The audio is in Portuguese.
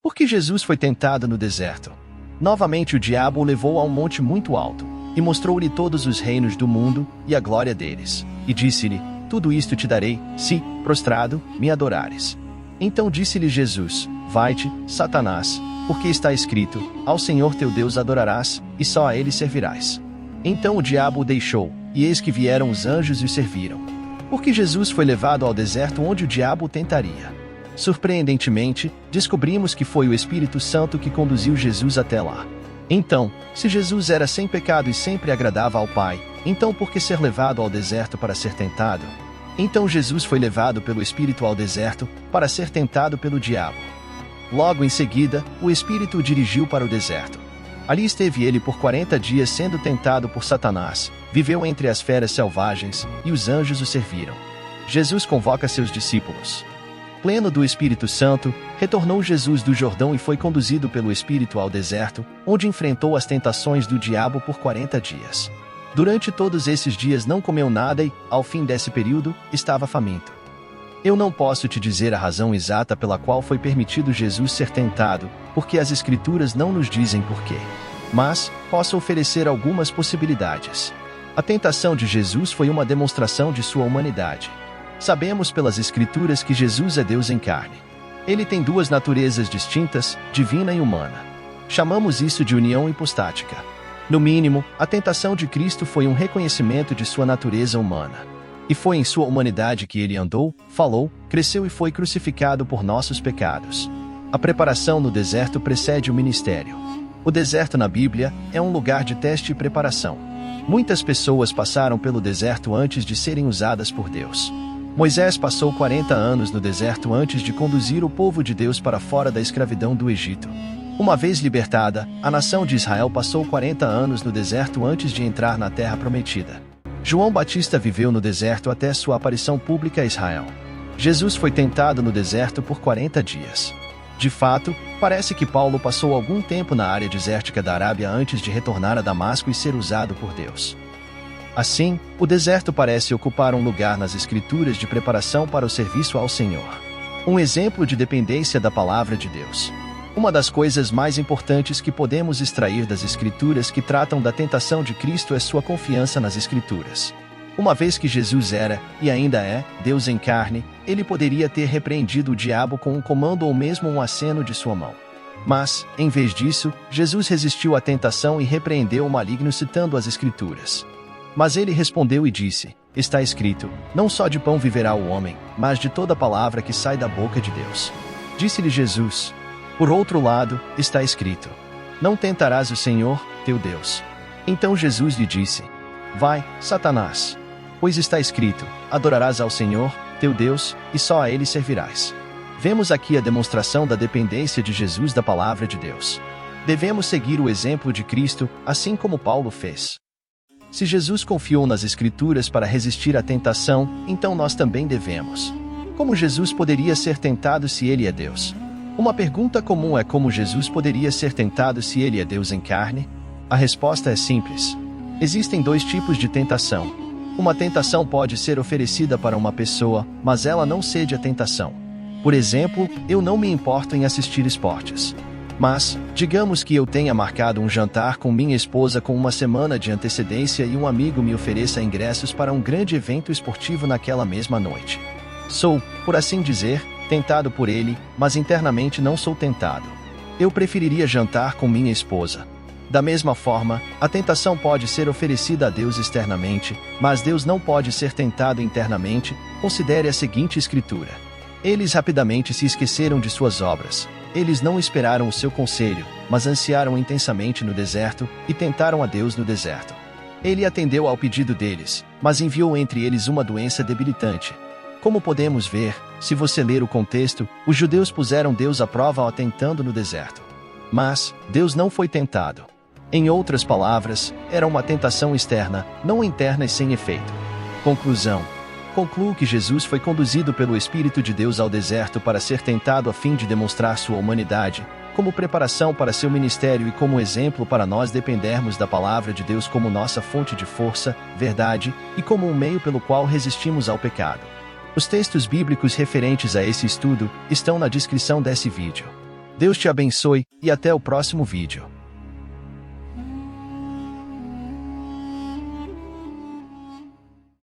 Por que Jesus foi tentado no deserto? Novamente o diabo o levou a um monte muito alto, e mostrou-lhe todos os reinos do mundo, e a glória deles. E disse-lhe, tudo isto te darei, se, prostrado, me adorares. Então disse-lhe Jesus, vai-te, Satanás, porque está escrito, ao Senhor teu Deus adorarás, e só a ele servirás. Então o diabo o deixou, e eis que vieram os anjos e o serviram. Porque Jesus foi levado ao deserto onde o diabo o tentaria. Surpreendentemente, descobrimos que foi o Espírito Santo que conduziu Jesus até lá. Então, se Jesus era sem pecado e sempre agradava ao Pai, então por que ser levado ao deserto para ser tentado? Então Jesus foi levado pelo Espírito ao deserto, para ser tentado pelo diabo. Logo em seguida, o Espírito o dirigiu para o deserto. Ali esteve ele por 40 dias sendo tentado por Satanás, viveu entre as feras selvagens, e os anjos o serviram. Jesus convoca seus discípulos. Pleno do Espírito Santo, retornou Jesus do Jordão e foi conduzido pelo Espírito ao deserto, onde enfrentou as tentações do diabo por 40 dias. Durante todos esses dias não comeu nada e, ao fim desse período, estava faminto. Eu não posso te dizer a razão exata pela qual foi permitido Jesus ser tentado, porque as Escrituras não nos dizem porquê. Mas, posso oferecer algumas possibilidades. A tentação de Jesus foi uma demonstração de sua humanidade. Sabemos pelas Escrituras que Jesus é Deus em carne. Ele tem duas naturezas distintas, divina e humana. Chamamos isso de união hipostática. No mínimo, a tentação de Cristo foi um reconhecimento de sua natureza humana. E foi em sua humanidade que ele andou, falou, cresceu e foi crucificado por nossos pecados. A preparação no deserto precede o ministério. O deserto na Bíblia é um lugar de teste e preparação. Muitas pessoas passaram pelo deserto antes de serem usadas por Deus. Moisés passou 40 anos no deserto antes de conduzir o povo de Deus para fora da escravidão do Egito. Uma vez libertada, a nação de Israel passou 40 anos no deserto antes de entrar na terra prometida. João Batista viveu no deserto até sua aparição pública a Israel. Jesus foi tentado no deserto por 40 dias. De fato, parece que Paulo passou algum tempo na área desértica da Arábia antes de retornar a Damasco e ser usado por Deus. Assim, o deserto parece ocupar um lugar nas Escrituras de preparação para o serviço ao Senhor. Um exemplo de dependência da palavra de Deus. Uma das coisas mais importantes que podemos extrair das Escrituras que tratam da tentação de Cristo é sua confiança nas Escrituras. Uma vez que Jesus era, e ainda é, Deus em carne, ele poderia ter repreendido o diabo com um comando ou mesmo um aceno de sua mão. Mas, em vez disso, Jesus resistiu à tentação e repreendeu o maligno citando as Escrituras. Mas ele respondeu e disse, está escrito, não só de pão viverá o homem, mas de toda palavra que sai da boca de Deus. Disse-lhe Jesus, por outro lado, está escrito, não tentarás o Senhor, teu Deus. Então Jesus lhe disse, vai, Satanás, pois está escrito, adorarás ao Senhor, teu Deus, e só a ele servirás. Vemos aqui a demonstração da dependência de Jesus da palavra de Deus. Devemos seguir o exemplo de Cristo, assim como Paulo fez. Se Jesus confiou nas Escrituras para resistir à tentação, então nós também devemos. Como Jesus poderia ser tentado se ele é Deus? Uma pergunta comum é como Jesus poderia ser tentado se ele é Deus em carne? A resposta é simples. Existem dois tipos de tentação. Uma tentação pode ser oferecida para uma pessoa, mas ela não cede à tentação. Por exemplo, eu não me importo em assistir esportes. Mas, digamos que eu tenha marcado um jantar com minha esposa com uma semana de antecedência e um amigo me ofereça ingressos para um grande evento esportivo naquela mesma noite. Sou, por assim dizer, tentado por ele, mas internamente não sou tentado. Eu preferiria jantar com minha esposa. Da mesma forma, a tentação pode ser oferecida a Deus externamente, mas Deus não pode ser tentado internamente. Considere a seguinte escritura. Eles rapidamente se esqueceram de suas obras. Eles não esperaram o seu conselho, mas ansiaram intensamente no deserto, e tentaram a Deus no deserto. Ele atendeu ao pedido deles, mas enviou entre eles uma doença debilitante. Como podemos ver, se você ler o contexto, os judeus puseram Deus à prova ao tentando no deserto. Mas, Deus não foi tentado. Em outras palavras, era uma tentação externa, não interna e sem efeito. Conclusão. Concluo que Jesus foi conduzido pelo Espírito de Deus ao deserto para ser tentado a fim de demonstrar sua humanidade, como preparação para seu ministério e como exemplo para nós dependermos da palavra de Deus como nossa fonte de força, verdade, e como um meio pelo qual resistimos ao pecado. Os textos bíblicos referentes a esse estudo estão na descrição desse vídeo. Deus te abençoe e até o próximo vídeo.